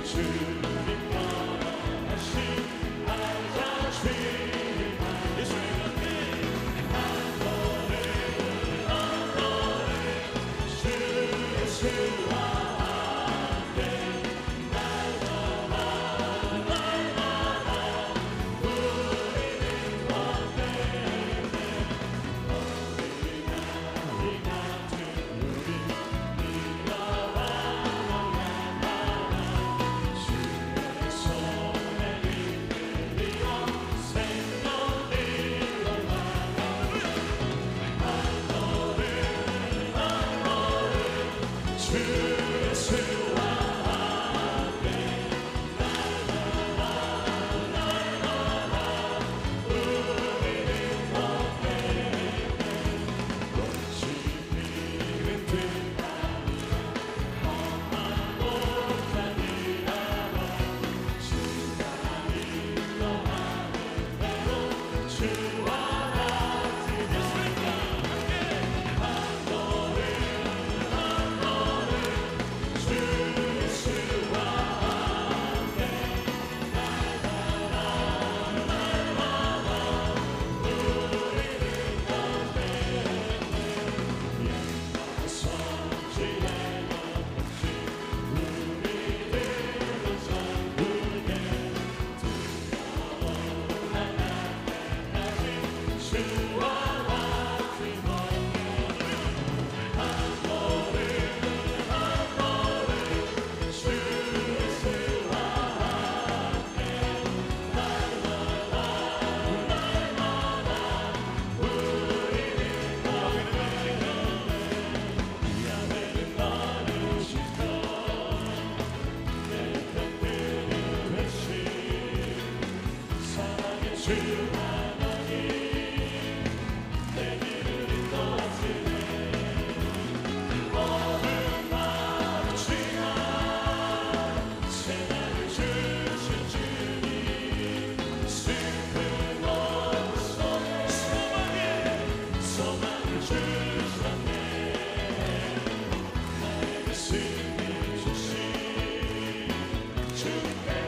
주께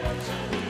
감사를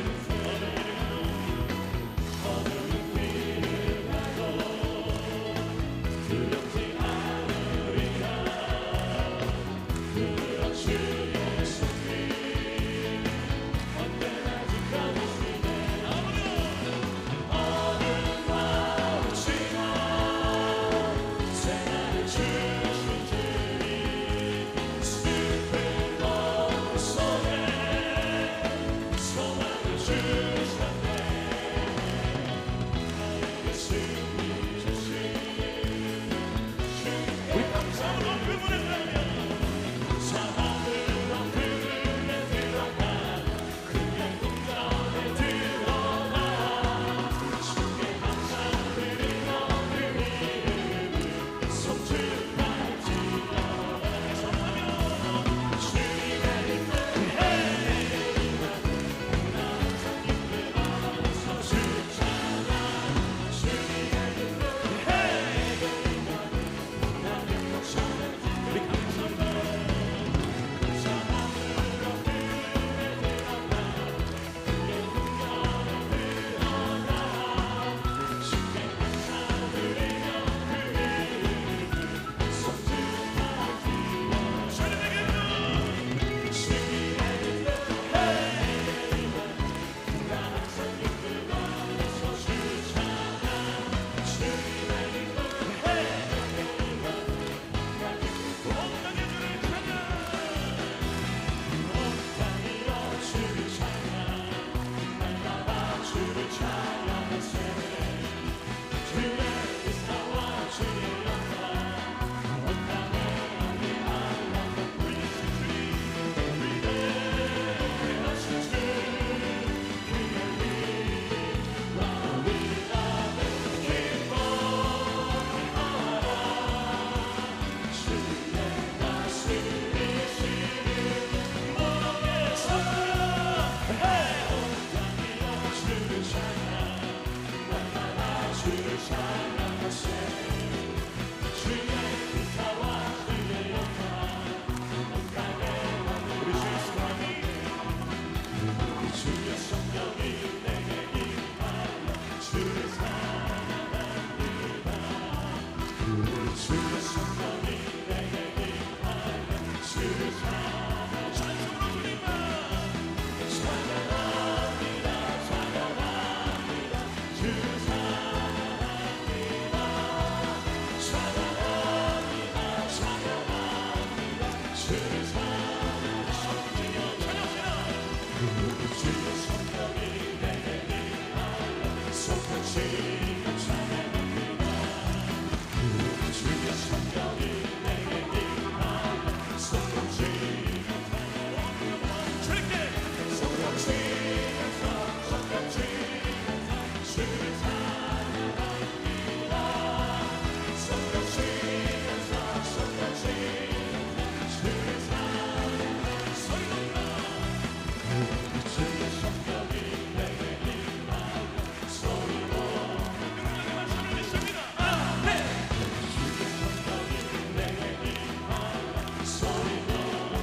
주의 성령이 내게 임하여 솟구치는 찬양합니다. 주의 성령이 내게 임하여 솟구치는 찬양합니다. 주님께 솟구치면서 솟구치면서 주를 찬양합니다. 솟구치면서 솟구치면서 주를 찬양합니다. 소리 높여 주의 성령이 내게 임하여 소리 높여 강력하게 말씀을 믿습니다. 아멘. 주의 성령이 내게 임하여 소리 높여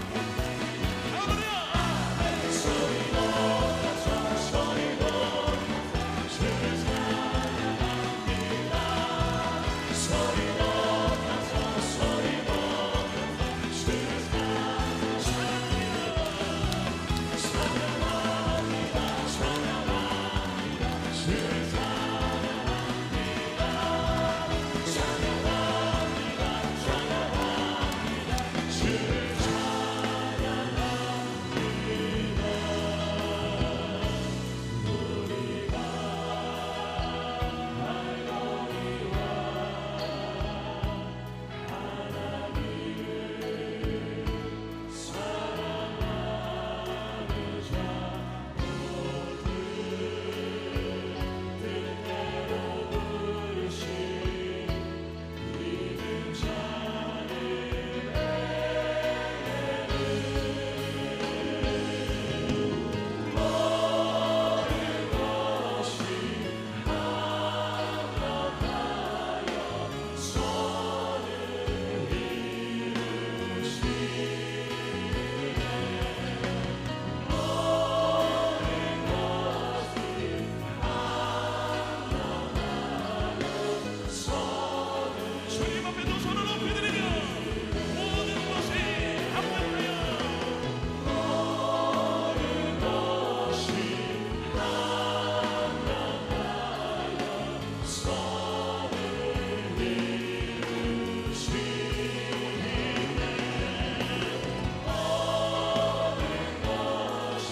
할렐루야. 아멘. 소리 높여서 소리 높여서 주를 찬양합니다. 소리 높여서 소리 높여서 주를 찬양합니다. 찬양합니다. 찬양합니다. 주를 찬양합니다. 찬양합니다. 찬양합니다. 주를 주님 앞에 손을 높여드리며 모든 것이 합력하여 모든 것이 합력하여 선을 이루시네. 모든 것이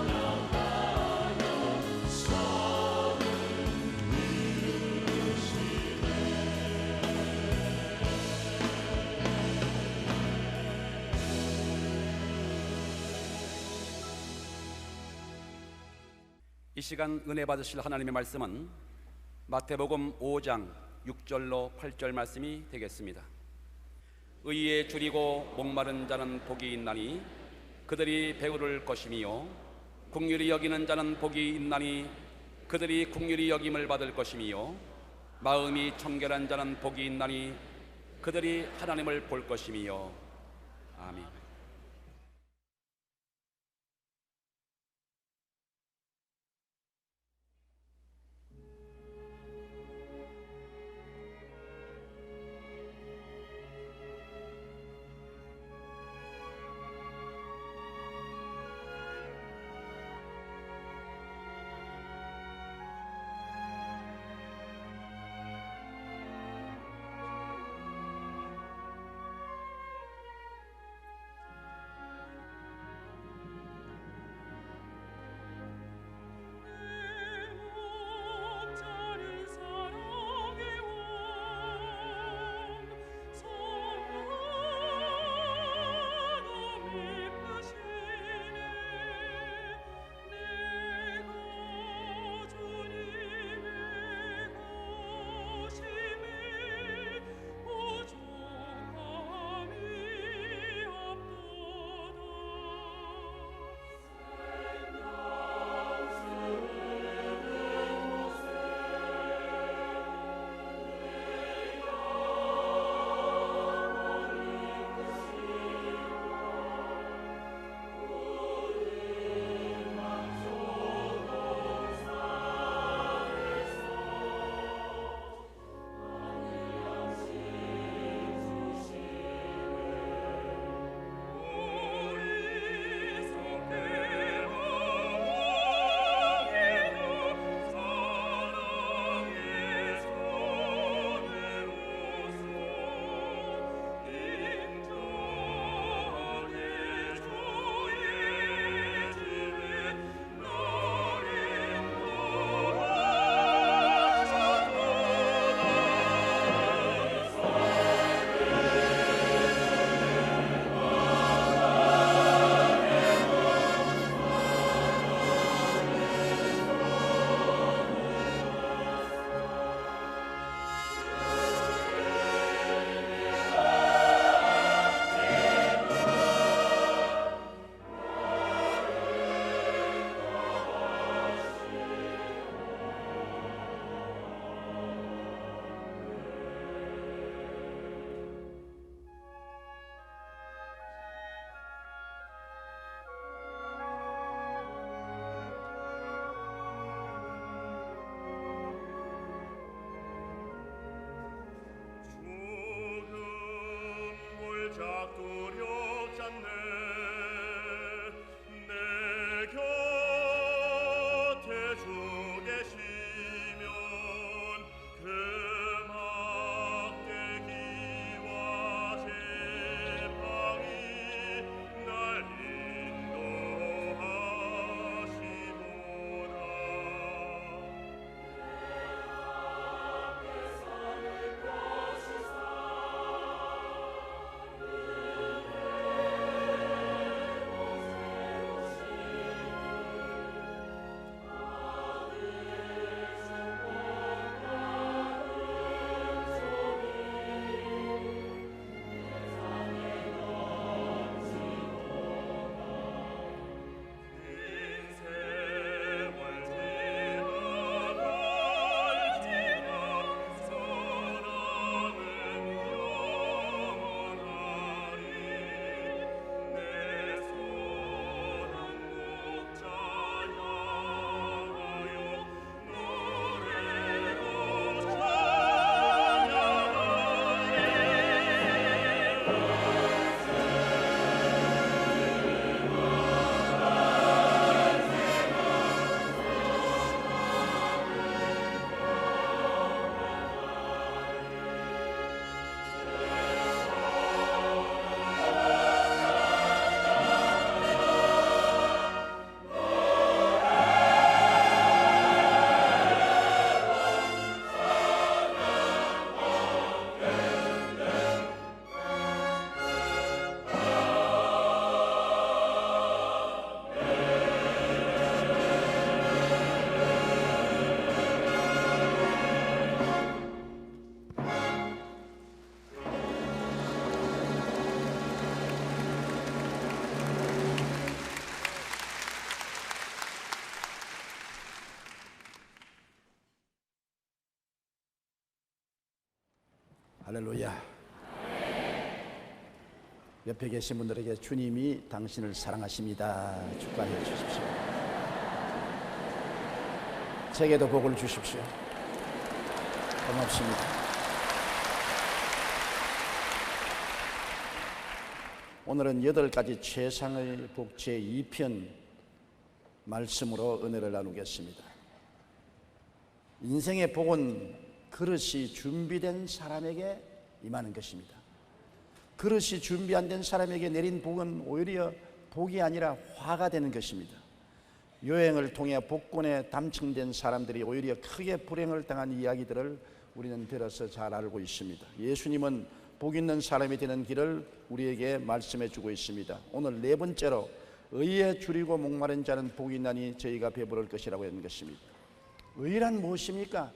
합력하여 선을 이 시간 은혜 받으실 하나님의 말씀은 마태복음 5장 6절로 8절 말씀이 되겠습니다. 의에 줄이고 목마른 자는 복이 있나니 그들이 배부를 것이며 긍휼히 여기는 자는 복이 있나니 그들이 긍휼히 여김을 받을 것이며 마음이 청결한 자는 복이 있나니 그들이 하나님을 볼 것이며 아멘. 할렐루야. 옆에 계신 분들에게 주님이 당신을 사랑하십니다 축하해 주십시오. 제게도 복을 주십시오. 고맙습니다. 오늘은 8가지 최상의 복 제2편 말씀으로 은혜를 나누겠습니다. 인생의 복은 그릇이 준비된 사람에게 임하는 것입니다. 그릇이 준비 안 된 사람에게 내린 복은 오히려 복이 아니라 화가 되는 것입니다. 여행을 통해 복권에 당첨된 사람들이 오히려 크게 불행을 당한 이야기들을 우리는 들어서 잘 알고 있습니다. 예수님은 복 있는 사람이 되는 길을 우리에게 말씀해 주고 있습니다. 오늘 4번째로 의에 줄이고 목마른 자는 복이 있나니 저희가 배부를 것이라고 하는 것입니다. 의란 무엇입니까?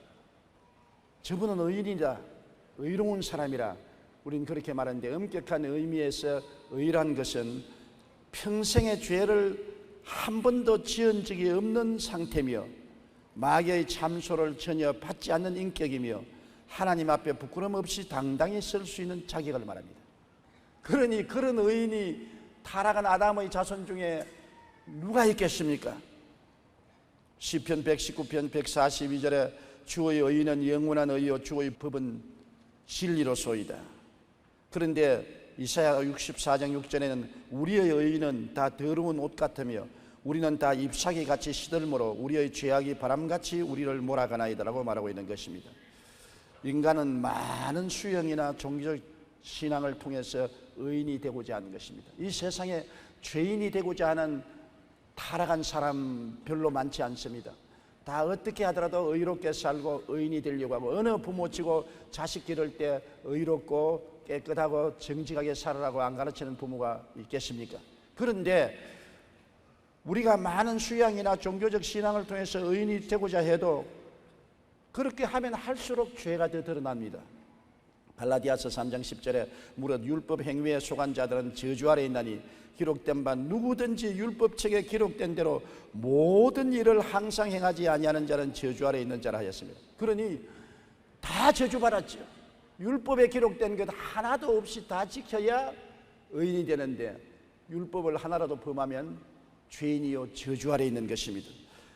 저분은 의인이다, 의로운 사람이라 우리는 그렇게 말하는데, 엄격한 의미에서 의란 것은 평생의 죄를 한 번도 지은 적이 없는 상태며 마귀의 참소를 전혀 받지 않는 인격이며 하나님 앞에 부끄럼 없이 당당히 설 수 있는 자격을 말합니다. 그러니 그런 의인이 타락한 아담의 자손 중에 누가 있겠습니까? 시편 119편 142절에 주의 의는 영원한 의요 주의 법은 진리로소이다. 그런데 이사야 64장 6절에는 우리의 의는 다 더러운 옷 같으며 우리는 다 잎사귀 같이 시들므로 우리의 죄악이 바람같이 우리를 몰아가나이다 라고 말하고 있는 것입니다. 인간은 많은 수영이나 종교적 신앙을 통해서 의인이 되고자 하는 것입니다. 이 세상에 죄인이 되고자 하는 타락한 사람 별로 많지 않습니다. 다 어떻게 하더라도 의롭게 살고 의인이 되려고 하고, 어느 부모 치고 자식 기를 때 의롭고 깨끗하고 정직하게 살아라고 안 가르치는 부모가 있겠습니까? 그런데 우리가 많은 수양이나 종교적 신앙을 통해서 의인이 되고자 해도 그렇게 하면 할수록 죄가 더 드러납니다. 갈라디아서 3장 10절에 무릇 율법 행위에 속한 자들은 저주 아래 있나니 기록된 바 누구든지 율법책에 기록된 대로 모든 일을 항상 행하지 아니하는 자는 저주 아래 있는 자라 하였습니다. 그러니 다 저주받았죠. 율법에 기록된 것 하나도 없이 다 지켜야 의인이 되는데 율법을 하나라도 범하면 죄인이요 저주 아래 있는 것입니다.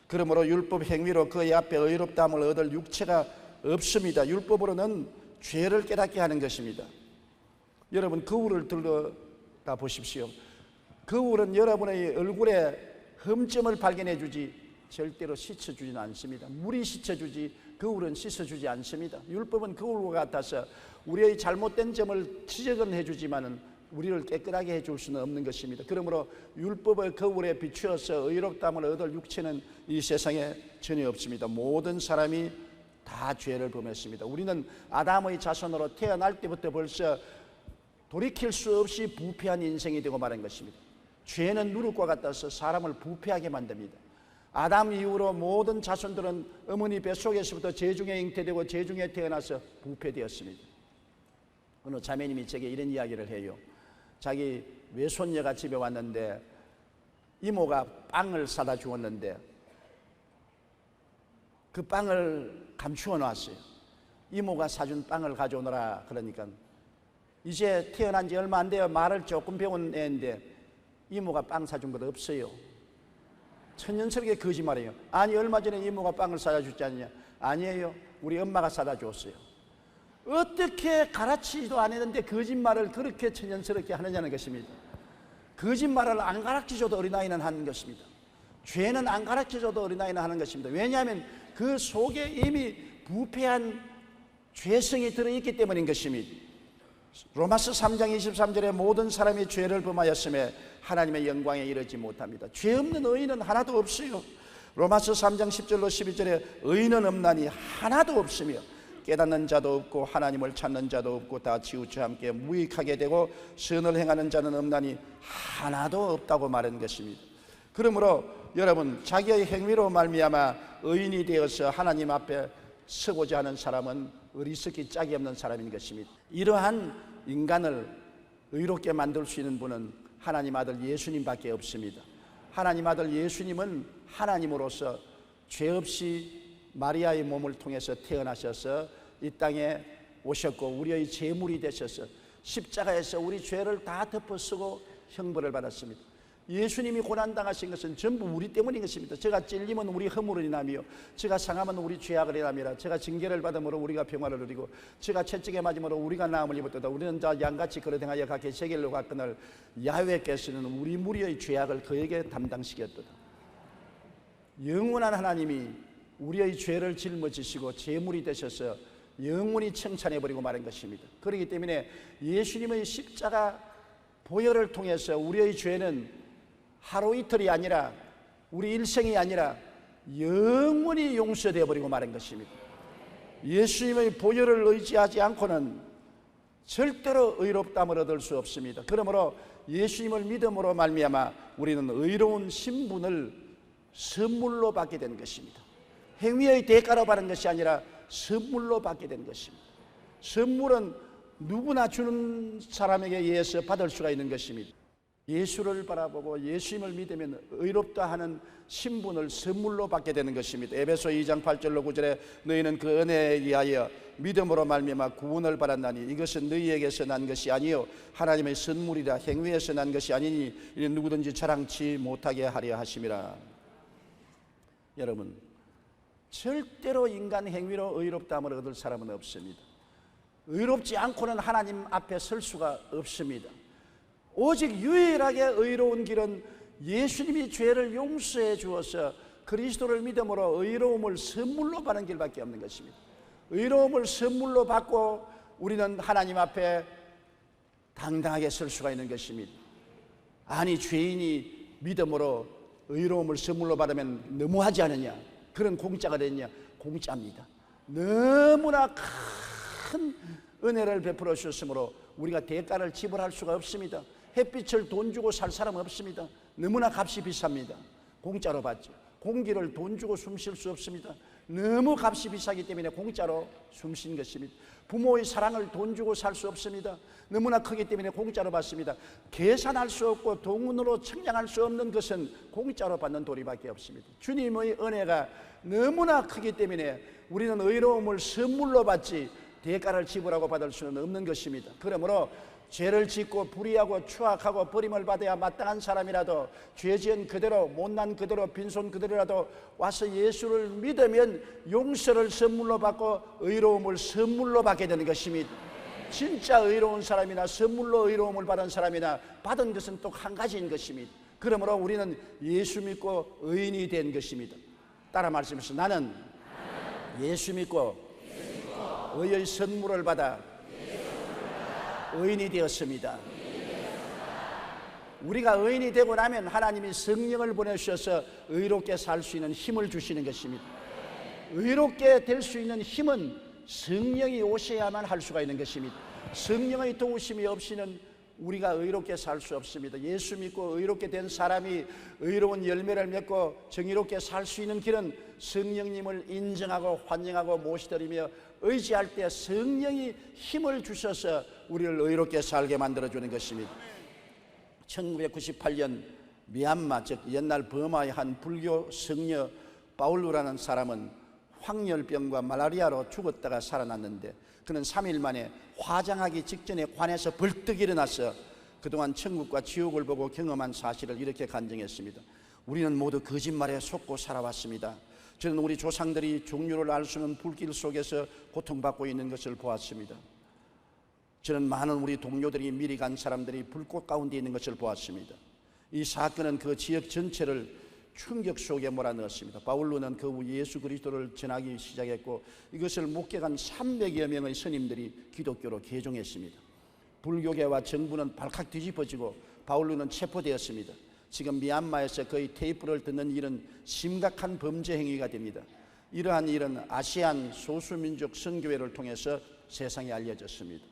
그러므로 율법 행위로 그의 앞에 의롭다함을 얻을 육체가 없습니다. 율법으로는 죄를 깨닫게 하는 것입니다. 여러분, 거울을 들여다 보십시오. 거울은 여러분의 얼굴에 흠점을 발견해 주지 절대로 씻어주지는 않습니다. 물이 씻어주지 거울은 씻어주지 않습니다. 율법은 거울과 같아서 우리의 잘못된 점을 지적은 해주지만은 우리를 깨끗하게 해줄 수는 없는 것입니다. 그러므로 율법의 거울에 비추어서 의롭다함을 얻을 육체는 이 세상에 전혀 없습니다. 모든 사람이 다 죄를 범했습니다. 우리는 아담의 자손으로 태어날 때부터 벌써 돌이킬 수 없이 부패한 인생이 되고 말한 것입니다. 죄는 누룩과 같아서 사람을 부패하게 만듭니다. 아담 이후로 모든 자손들은 어머니 뱃속에서부터 죄중에 잉태되고 죄중에 태어나서 부패되었습니다. 어느 자매님이 제게 이런 이야기를 해요. 자기 외손녀가 집에 왔는데 이모가 빵을 사다 주었는데 그 빵을 감추어 놨어요. 이모가 사준 빵을 가져오너라 그러니까 이제 태어난 지 얼마 안 돼요. 말을 조금 배운 애인데 이모가 빵 사준 것 없어요. 천연스럽게 거짓말이에요. 아니 얼마 전에 이모가 빵을 사다 줬지 않냐. 아니에요, 우리 엄마가 사다 줬어요. 어떻게 가르치지도 안 했는데 거짓말을 그렇게 천연스럽게 하느냐는 것입니다. 거짓말을 안 가르치줘도 어린아이는 하는 것입니다. 죄는 안 가르쳐줘도 어린아이는 하는 것입니다. 왜냐하면 그 속에 이미 부패한 죄성이 들어있기 때문인 것입니다. 로마서 3장 23절에 모든 사람이 죄를 범하였음에 하나님의 영광에 이르지 못합니다. 죄 없는 의인은 하나도 없어요. 로마서 3장 10절로 12절에 의인은 없나니 하나도 없으며 깨닫는 자도 없고 하나님을 찾는 자도 없고 다 치우쳐 함께 무익하게 되고 선을 행하는 자는 없나니 하나도 없다고 말한 것입니다. 그러므로 여러분, 자기의 행위로 말미암아 의인이 되어서 하나님 앞에 서고자 하는 사람은 어리석기 짝이 없는 사람인 것입니다. 이러한 인간을 의롭게 만들 수 있는 분은 하나님 아들 예수님밖에 없습니다. 하나님 아들 예수님은 하나님으로서 죄 없이 마리아의 몸을 통해서 태어나셔서 이 땅에 오셨고 우리의 제물이 되셔서 십자가에서 우리 죄를 다 덮어쓰고 형벌을 받았습니다. 예수님이 고난당하신 것은 전부 우리 때문인 것입니다. 제가 찔리면 우리 허물을 인하며, 제가 상하면 우리 죄악을 인하미라. 제가 징계를 받음으로 우리가 평화를 누리고, 제가 채찍에 맞음으로 우리가 나음을 입었도다. 우리는 다 양같이 그릇 행하여 각기 세겔로 갔거늘 야훼께서는 우리 무리의 죄악을 그에게 담당시켰도다. 영원한 하나님이 우리의 죄를 짊어지시고 제물이 되셔서 영원히 청산해버리고 마는 것입니다. 그렇기 때문에 예수님의 십자가 보혈을 통해서 우리의 죄는 하루 이틀이 아니라, 우리 일생이 아니라 영원히 용서되어 버리고 마는 것입니다. 예수님의 보혈을 의지하지 않고는 절대로 의롭다함을 얻을 수 없습니다. 그러므로 예수님을 믿음으로 말미암아 우리는 의로운 신분을 선물로 받게 된 것입니다. 행위의 대가로 받은 것이 아니라 선물로 받게 된 것입니다. 선물은 누구나 주는 사람에게 의해서 받을 수가 있는 것입니다. 예수를 바라보고 예수님을 믿으면 의롭다 하는 신분을 선물로 받게 되는 것입니다. 에베소 2장 8절로 9절에 너희는 그 은혜에 의하여 믿음으로 말미암아 구원을 받았나니 이것은 너희에게서 난 것이 아니요 하나님의 선물이라. 행위에서 난 것이 아니니 이는 누구든지 자랑치 못하게 하려 하심이라. 여러분, 절대로 인간 행위로 의롭다함을 얻을 사람은 없습니다. 의롭지 않고는 하나님 앞에 설 수가 없습니다. 오직 유일하게 의로운 길은 예수님이 죄를 용서해 주어서 그리스도를 믿음으로 의로움을 선물로 받는 길밖에 없는 것입니다. 의로움을 선물로 받고 우리는 하나님 앞에 당당하게 설 수가 있는 것입니다. 아니, 죄인이 믿음으로 의로움을 선물로 받으면 너무하지 않느냐? 그런 공짜가 됐냐? 공짜입니다. 너무나 큰 은혜를 베풀어 주셨으므로 우리가 대가를 지불할 수가 없습니다. 햇빛을 돈 주고 살 사람 없습니다. 너무나 값이 비쌉니다. 공짜로 받죠. 공기를 돈 주고 숨 쉴 수 없습니다. 너무 값이 비싸기 때문에 공짜로 숨 쉰 것입니다. 부모의 사랑을 돈 주고 살 수 없습니다. 너무나 크기 때문에 공짜로 받습니다. 계산할 수 없고 돈으로 측량할 수 없는 것은 공짜로 받는 도리밖에 없습니다. 주님의 은혜가 너무나 크기 때문에 우리는 의로움을 선물로 받지 대가를 지불하고 받을 수는 없는 것입니다. 그러므로 죄를 짓고 불의하고 추악하고 버림을 받아야 마땅한 사람이라도 죄지은 그대로, 못난 그대로, 빈손 그대로라도 와서 예수를 믿으면 용서를 선물로 받고 의로움을 선물로 받게 되는 것입니다. 진짜 의로운 사람이나 선물로 의로움을 받은 사람이나 받은 것은 또 한 가지인 것입니다. 그러므로 우리는 예수 믿고 의인이 된 것입니다. 따라 말씀하시죠. 나는 예수 믿고 의의 선물을 받아 의인이 되었습니다. 우리가 의인이 되고 나면 하나님이 성령을 보내주셔서 의롭게 살 수 있는 힘을 주시는 것입니다. 의롭게 될 수 있는 힘은 성령이 오셔야만 할 수가 있는 것입니다. 성령의 도우심이 없이는 우리가 의롭게 살 수 없습니다. 예수 믿고 의롭게 된 사람이 의로운 열매를 맺고 정의롭게 살 수 있는 길은 성령님을 인정하고 환영하고 모시드리며 의지할 때 성령이 힘을 주셔서 우리를 의롭게 살게 만들어주는 것입니다. 1998년 미얀마, 즉 옛날 버마의 한 불교 성녀 바울루라는 사람은 황열병과 말라리아로 죽었다가 살아났는데 그는 3일 만에 화장하기 직전에 관에서 벌떡 일어나서 그동안 천국과 지옥을 보고 경험한 사실을 이렇게 간증했습니다. 우리는 모두 거짓말에 속고 살아왔습니다. 저는 우리 조상들이 종류를 알 수 없는 불길 속에서 고통받고 있는 것을 보았습니다. 저는 많은 우리 동료들이 미리 간 사람들이 불꽃 가운데 있는 것을 보았습니다. 이 사건은 그 지역 전체를 충격 속에 몰아넣었습니다. 바울로는 그 후 예수 그리스도를 전하기 시작했고 이것을 목격한 300여 명의 스님들이 기독교로 개종했습니다. 불교계와 정부는 발칵 뒤집어지고 바울로는 체포되었습니다. 지금 미얀마에서 거의 테이프를 듣는 일은 심각한 범죄 행위가 됩니다. 이러한 일은 아시안 소수민족 선교회를 통해서 세상에 알려졌습니다.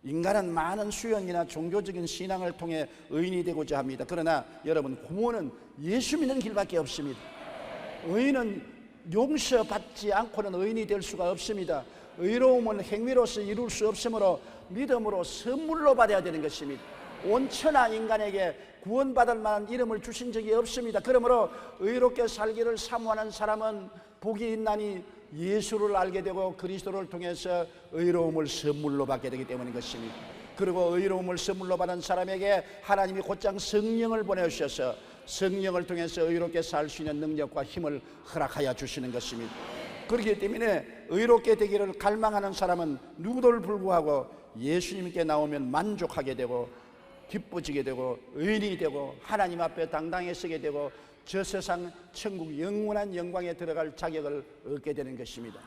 인간은 많은 수영이나 종교적인 신앙을 통해 의인이 되고자 합니다. 그러나 여러분, 구원은 예수 믿는 길밖에 없습니다. 의인은 용서받지 않고는 의인이 될 수가 없습니다. 의로움은 행위로서 이룰 수 없으므로 믿음으로 선물로 받아야 되는 것입니다. 온천하 인간에게 구원받을 만한 이름을 주신 적이 없습니다. 그러므로 의롭게 살기를 사모하는 사람은 복이 있나니 예수를 알게 되고 그리스도를 통해서 의로움을 선물로 받게 되기 때문인 것입니다. 그리고 의로움을 선물로 받은 사람에게 하나님이 곧장 성령을 보내주셔서 성령을 통해서 의롭게 살 수 있는 능력과 힘을 허락하여 주시는 것입니다. 그렇기 때문에 의롭게 되기를 갈망하는 사람은 누구도 불구하고 예수님께 나오면 만족하게 되고 기뻐지게 되고 의인이 되고 하나님 앞에 당당히 서게 되고 저 세상 천국 영원한 영광에 들어갈 자격을 얻게 되는 것입니다.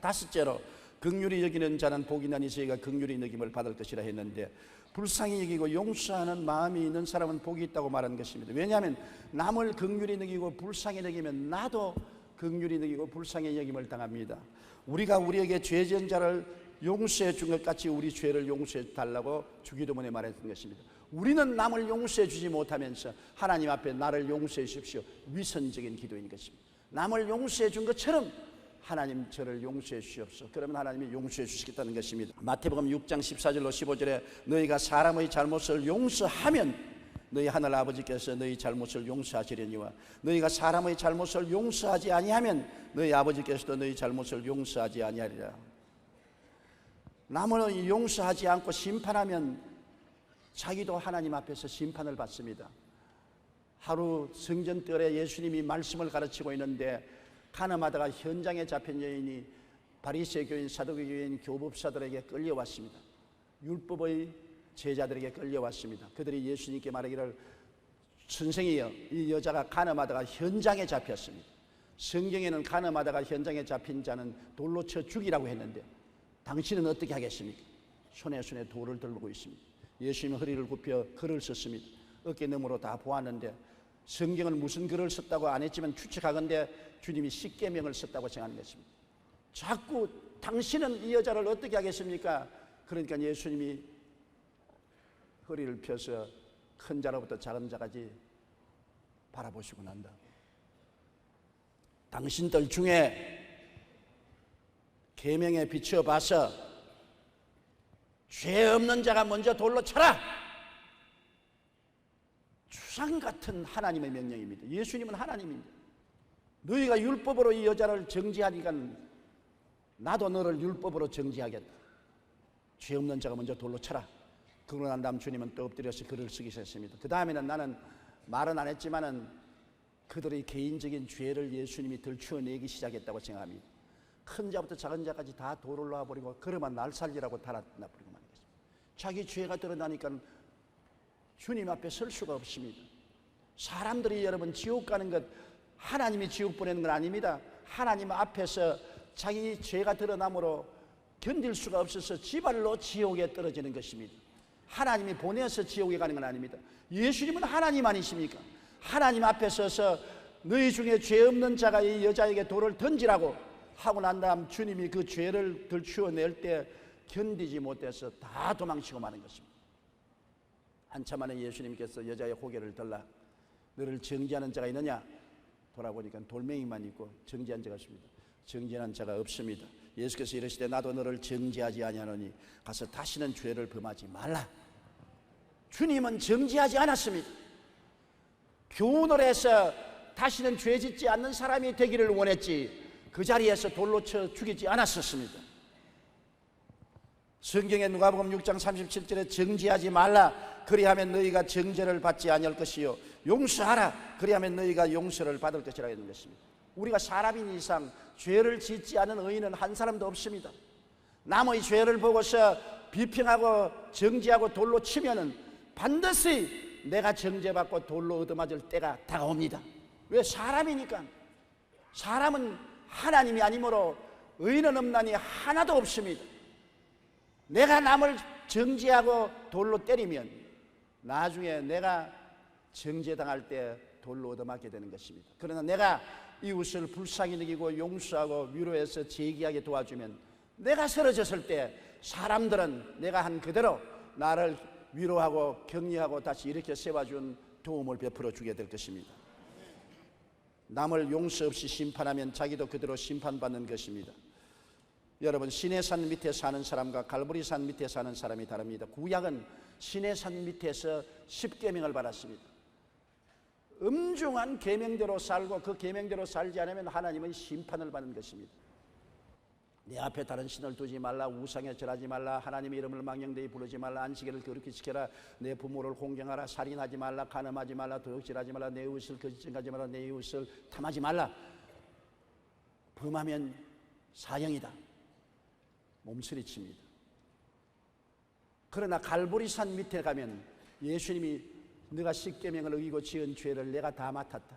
다섯째로 긍휼히 여기는 자는 복이 나니 저희가 긍휼히 여김을 받을 것이라 했는데, 불쌍히 여기고 용서하는 마음이 있는 사람은 복이 있다고 말하는 것입니다. 왜냐하면 남을 긍휼히 여기고 불쌍히 여기면 나도 긍휼히 여기고 불쌍히 여김을 당합니다. 우리가 우리에게 죄진 자를 용서해 준 것 같이 우리 죄를 용서해 달라고 주기도문에 말했던 것입니다. 우리는 남을 용서해 주지 못하면서 하나님 앞에 나를 용서해 주십시오, 위선적인 기도인 것입니다. 남을 용서해 준 것처럼 하나님 저를 용서해 주시옵소서. 그러면 하나님이 용서해 주시겠다는 것입니다. 마태복음 6장 14절로 15절에 너희가 사람의 잘못을 용서하면 너희 하늘 아버지께서 너희 잘못을 용서하시려니와 너희가 사람의 잘못을 용서하지 아니하면 너희 아버지께서도 너희 잘못을 용서하지 아니하리라. 남을 용서하지 않고 심판하면 자기도 하나님 앞에서 심판을 받습니다. 하루 성전뜰에 예수님이 말씀을 가르치고 있는데 가늠하다가 현장에 잡힌 여인이 바리새 교인, 사두개 교인, 교법사들에게 끌려왔습니다. 율법의 제자들에게 끌려왔습니다. 그들이 예수님께 말하기를 선생이여, 이 여자가 가늠하다가 현장에 잡혔습니다. 성경에는 가늠하다가 현장에 잡힌 자는 돌로 쳐 죽이라고 했는데 당신은 어떻게 하겠습니까? 손에 돌을 들고 있습니다. 예수님은 허리를 굽혀 글을 썼습니다. 어깨너머로 다 보았는데 성경을 무슨 글을 썼다고 안 했지만 추측하건대 주님이 십계명을 썼다고 생각하는 것입니다. 자꾸 당신은 이 여자를 어떻게 하겠습니까? 그러니까 예수님이 허리를 펴서 큰 자로부터 작은 자까지 바라보시고 난다. 당신들 중에 계명에 비춰봐서 죄 없는 자가 먼저 돌로 쳐라. 주상 같은 하나님의 명령입니다. 예수님은 하나님입니다. 너희가 율법으로 이 여자를 정죄하니까 나도 너를 율법으로 정죄하겠다. 죄 없는 자가 먼저 돌로 쳐라. 그러고 난 다음 주님은 또 엎드려서 글을 쓰기 시작했습니다. 그 다음에는 나는 말은 안 했지만은 그들의 개인적인 죄를 예수님이 들추어내기 시작했다고 생각합니다. 큰 자부터 작은 자까지 다 돌을 놔버리고 그러면 날 살리라고 달아나버리고 말는 것입니다. 자기 죄가 드러나니까 주님 앞에 설 수가 없습니다. 사람들이 여러분 지옥 가는 것 하나님이 지옥 보내는 건 아닙니다. 하나님 앞에서 자기 죄가 드러남으로 견딜 수가 없어서 지발로 지옥에 떨어지는 것입니다. 하나님이 보내서 지옥에 가는 건 아닙니다. 예수님은 하나님 아니십니까? 하나님 앞에 서서 너희 중에 죄 없는 자가 이 여자에게 돌을 던지라고 하고 난 다음 주님이 그 죄를 들추어낼 때 견디지 못해서 다 도망치고 마는 것입니다. 한참 만에 예수님께서 여자의 고개를 들라 너를 정죄하는 자가 있느냐? 돌아보니까 돌멩이만 있고 정죄한 자가 없습니다. 정죄한 자가 없습니다. 예수께서 이르시되 나도 너를 정죄하지 아니하노니 가서 다시는 죄를 범하지 말라. 주님은 정죄하지 않았습니다. 교훈을 해서 다시는 죄 짓지 않는 사람이 되기를 원했지 그 자리에서 돌로 쳐 죽이지 않았었습니다. 성경에 누가복음 6장 37절에 정죄하지 말라 그리하면 너희가 정죄를 받지 아니할 것이요 용서하라 그리하면 너희가 용서를 받을 것이라고 했는 것입니다. 우리가 사람인 이상 죄를 짓지 않은 의인은 한 사람도 없습니다. 남의 죄를 보고서 비평하고 정죄하고 돌로 치면은 반드시 내가 정죄받고 돌로 얻어맞을 때가 다가옵니다. 왜? 사람이니까. 사람은 하나님이 아니므로 의인은 없나니 하나도 없습니다. 내가 남을 정죄하고 돌로 때리면 나중에 내가 정죄당할 때 돌로 얻어맞게 되는 것입니다. 그러나 내가 이웃을 불쌍히 여기고 용서하고 위로해서 재기하게 도와주면 내가 쓰러졌을 때 사람들은 내가 한 그대로 나를 위로하고 격려하고 다시 일으켜 세워준 도움을 베풀어 주게 될 것입니다. 남을 용서 없이 심판하면 자기도 그대로 심판받는 것입니다. 여러분, 시내산 밑에 사는 사람과 갈보리산 밑에 사는 사람이 다릅니다. 구약은 시내산 밑에서 십계명을 받았습니다. 엄중한 계명대로 살고 그 계명대로 살지 않으면 하나님은 심판을 받는 것입니다. 내 앞에 다른 신을 두지 말라, 우상에 절하지 말라, 하나님의 이름을 망령되이 부르지 말라, 안식일을 거룩히 지켜라, 내 부모를 공경하라, 살인하지 말라, 간음하지 말라, 도둑질하지 말라, 내 이웃을 거짓 증거하지 말라, 내 이웃을 탐하지 말라. 범하면 사형이다. 몸서리칩니다. 그러나 갈보리산 밑에 가면 예수님이 네가 십계명을 어기고 지은 죄를 내가 다 맡았다.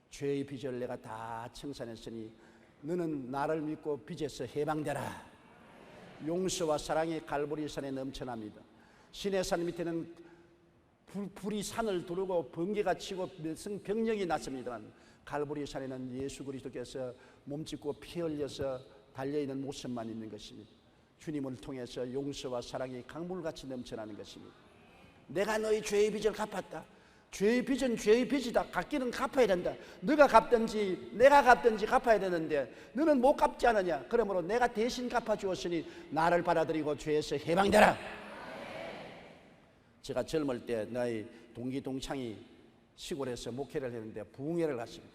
죄의 빚을 내가 다 청산했으니 너는 나를 믿고 빚에서 해방되라. 용서와 사랑이 갈보리산에 넘쳐납니다. 시내산 밑에는 불이 산을 두르고 번개가 치고 병력이 났습니다만 갈보리산에는 예수 그리스도께서 몸짓고 피 흘려서 달려있는 모습만 있는 것입니다. 주님을 통해서 용서와 사랑이 강물같이 넘쳐나는 것입니다. 내가 너희 죄의 빚을 갚았다. 죄의 빚은 죄의 빚이다. 갚기는 갚아야 된다. 너가 갚든지 내가 갚든지 갚아야 되는데 너는 못 갚지 않느냐. 그러므로 내가 대신 갚아주었으니 나를 받아들이고 죄에서 해방되라. 제가 젊을 때 나의 동기 동창이 시골에서 목회를 했는데 부흥회를 갔습니다.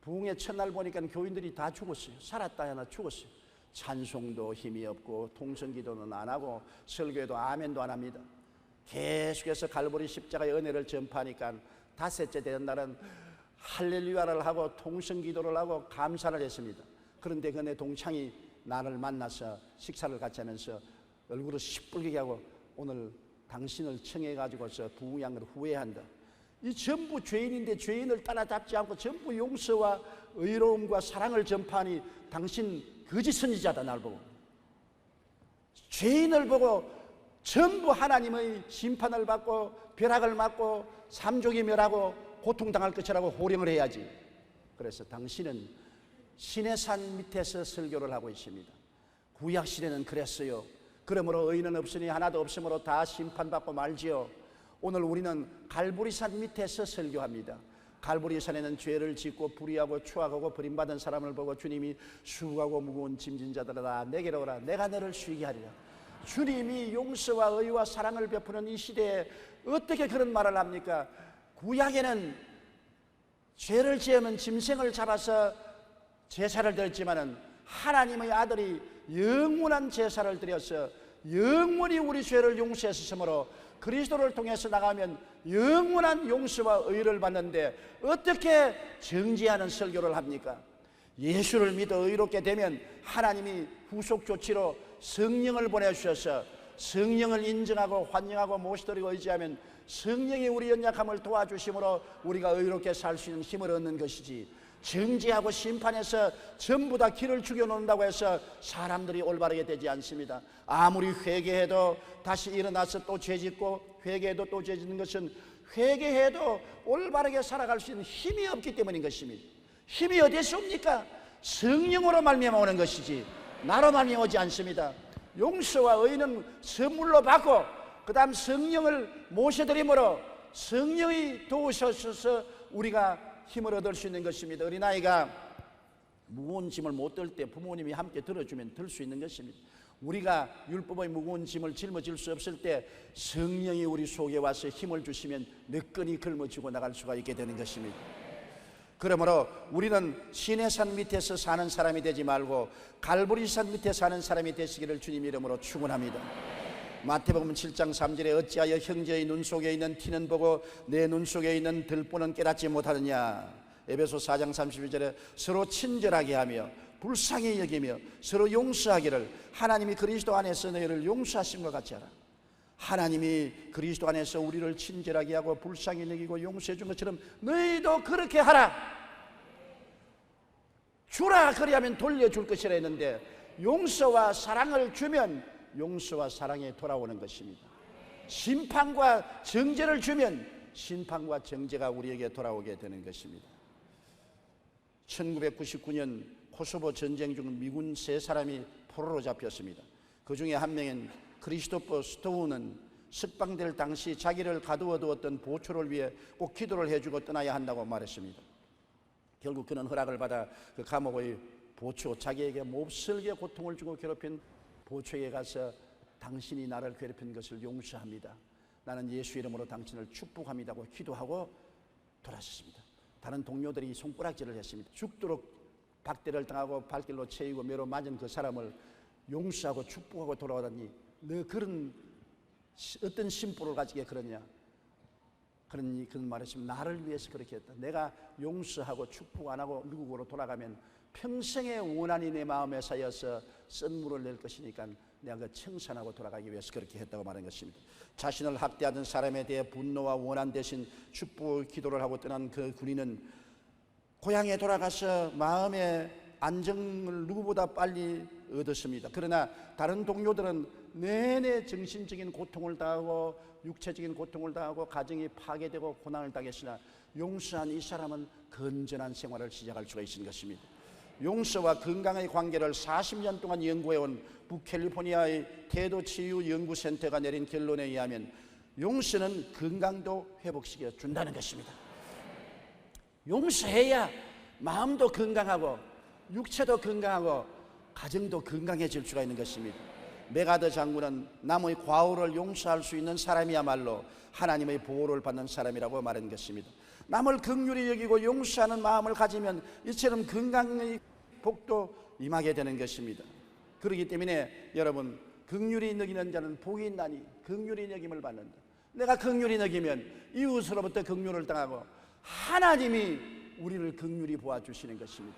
부흥회 첫날 보니까 교인들이 다 죽었어요. 살았다 하나 죽었어요. 찬송도 힘이 없고 통성기도는 안 하고 설교에도 아멘도 안 합니다. 계속해서 갈보리 십자가의 은혜를 전파하니까 닷새째 되는 날은 할렐루야를 하고 통성기도를 하고 감사를 했습니다. 그런데 그 내 동창이 나를 만나서 식사를 같이 하면서 얼굴을 시뻘게 하고 오늘 당신을 청해가지고서 부흥한 걸 후회한다. 이 전부 죄인인데 죄인을 따라잡지 않고 전부 용서와 의로움과 사랑을 전파하니 당신 거짓 선지자다. 날 보고 죄인을 보고 전부 하나님의 심판을 받고 벼락을 맞고 삼족이 멸하고 고통당할 것이라고 호령을 해야지. 그래서 당신은 시내산 밑에서 설교를 하고 있습니다. 구약시대는 그랬어요. 그러므로 의인은 없으니 하나도 없으므로 다 심판받고 말지요. 오늘 우리는 갈보리산 밑에서 설교합니다. 갈보리산에는 죄를 짓고 불의하고 추악하고 버림받은 사람을 보고 주님이 수고하고 무거운 짐진 자들아 내게로 오라. 내가 너를 쉬게 하리라. 주님이 용서와 의와 사랑을 베푸는 이 시대에 어떻게 그런 말을 합니까? 구약에는 죄를 지으면 짐승을 잡아서 제사를 드렸지만은 하나님의 아들이 영원한 제사를 드려서 영원히 우리 죄를 용서했으므로 그리스도를 통해서 나가면 영원한 용서와 의를 받는데 어떻게 정죄하는 설교를 합니까? 예수를 믿어 의롭게 되면 하나님이 후속 조치로 성령을 보내주셔서 성령을 인정하고 환영하고 모시도록 의지하면 성령이 우리 연약함을 도와주심으로 우리가 의롭게 살 수 있는 힘을 얻는 것이지, 정죄하고 심판해서 전부 다 길을 죽여놓는다고 해서 사람들이 올바르게 되지 않습니다. 아무리 회개해도 다시 일어나서 또 죄짓고 회개해도 또 죄짓는 것은 회개해도 올바르게 살아갈 수 있는 힘이 없기 때문인 것입니다. 힘이 어디에서 옵니까? 성령으로 말미암아 오는 것이지 나로 말미암아 오지 않습니다. 용서와 의는 선물로 받고 그 다음 성령을 모셔드림으로 성령이 도우셔서 우리가 힘을 얻을 수 있는 것입니다. 어린아이가 무거운 짐을 못 들 때 부모님이 함께 들어주면 들 수 있는 것입니다. 우리가 율법의 무거운 짐을 짊어질 수 없을 때 성령이 우리 속에 와서 힘을 주시면 너끈히 걸머쥐고 나갈 수가 있게 되는 것입니다. 그러므로 우리는 시내산 밑에서 사는 사람이 되지 말고 갈보리산 밑에 사는 사람이 되시기를 주님 이름으로 축원합니다. 마태복음 7장 3절에 어찌하여 형제의 눈 속에 있는 티는 보고 내 눈 속에 있는 들보는 깨닫지 못하느냐. 에베소 4장 32절에 서로 친절하게 하며 불쌍히 여기며 서로 용서하기를 하나님이 그리스도 안에서 너희를 용서하신 것 같이 하라. 하나님이 그리스도 안에서 우리를 친절하게 하고 불쌍히 여기고 용서해 준 것처럼 너희도 그렇게 하라. 주라 그리하면 돌려줄 것이라 했는데 용서와 사랑을 주면 용서와 사랑에 돌아오는 것입니다. 심판과 정죄를 주면 심판과 정죄가 우리에게 돌아오게 되는 것입니다. 1999년 코소보 전쟁 중 미군 3사람이 포로로 잡혔습니다. 그 중에 한 명인 크리스토퍼 스토우는 석방될 당시 자기를 가두어 두었던 보초를 위해 꼭 기도를 해주고 떠나야 한다고 말했습니다. 결국 그는 허락을 받아 그 감옥의 보초, 자기에게 몹쓸게 고통을 주고 괴롭힌 보초에 가서 당신이 나를 괴롭힌 것을 용서합니다. 나는 예수 이름으로 당신을 축복합니다고 기도하고 돌아섰습니다. 다른 동료들이 손가락질을 했습니다. 죽도록 박대를 당하고 발길로 채이고 매로 맞은 그 사람을 용서하고 축복하고 돌아오다니 너 그런 어떤 심보를 가지게 그러냐, 그런 말했으면 나를 위해서 그렇게 했다. 내가 용서하고 축복 안 하고 미국으로 돌아가면 평생의 원한이 내 마음에 쌓여서 쓴물을 낼 것이니까 내가 그 청산하고 돌아가기 위해서 그렇게 했다고 말한 것입니다. 자신을 학대하던 사람에 대해 분노와 원한 대신 축복 기도를 하고 떠난 그 군인은 고향에 돌아가서 마음의 안정을 누구보다 빨리 얻었습니다. 그러나 다른 동료들은 내내 정신적인 고통을 당하고 육체적인 고통을 당하고 가정이 파괴되고 고난을 당했으나 용서한 이 사람은 건전한 생활을 시작할 수가 있는 것입니다. 용서와 건강의 관계를 40년 동안 연구해온 북캘리포니아의 태도치유연구센터가 내린 결론에 의하면 용서는 건강도 회복시켜 준다는 것입니다. 용서해야 마음도 건강하고 육체도 건강하고 가정도 건강해질 수가 있는 것입니다. 메가더 장군은 남의 과오를 용서할 수 있는 사람이야말로 하나님의 보호를 받는 사람이라고 말한 것입니다. 남을 긍휼히 여기고 용서하는 마음을 가지면 이처럼 건강의 복도 임하게 되는 것입니다. 그렇기 때문에 여러분, 긍휼히 여기는 자는 복이 있나니 긍휼히 여김을 받는다. 내가 긍휼히 여기면 이웃으로부터 긍휼을 당하고 하나님이 우리를 긍휼히 보아주시는 것입니다.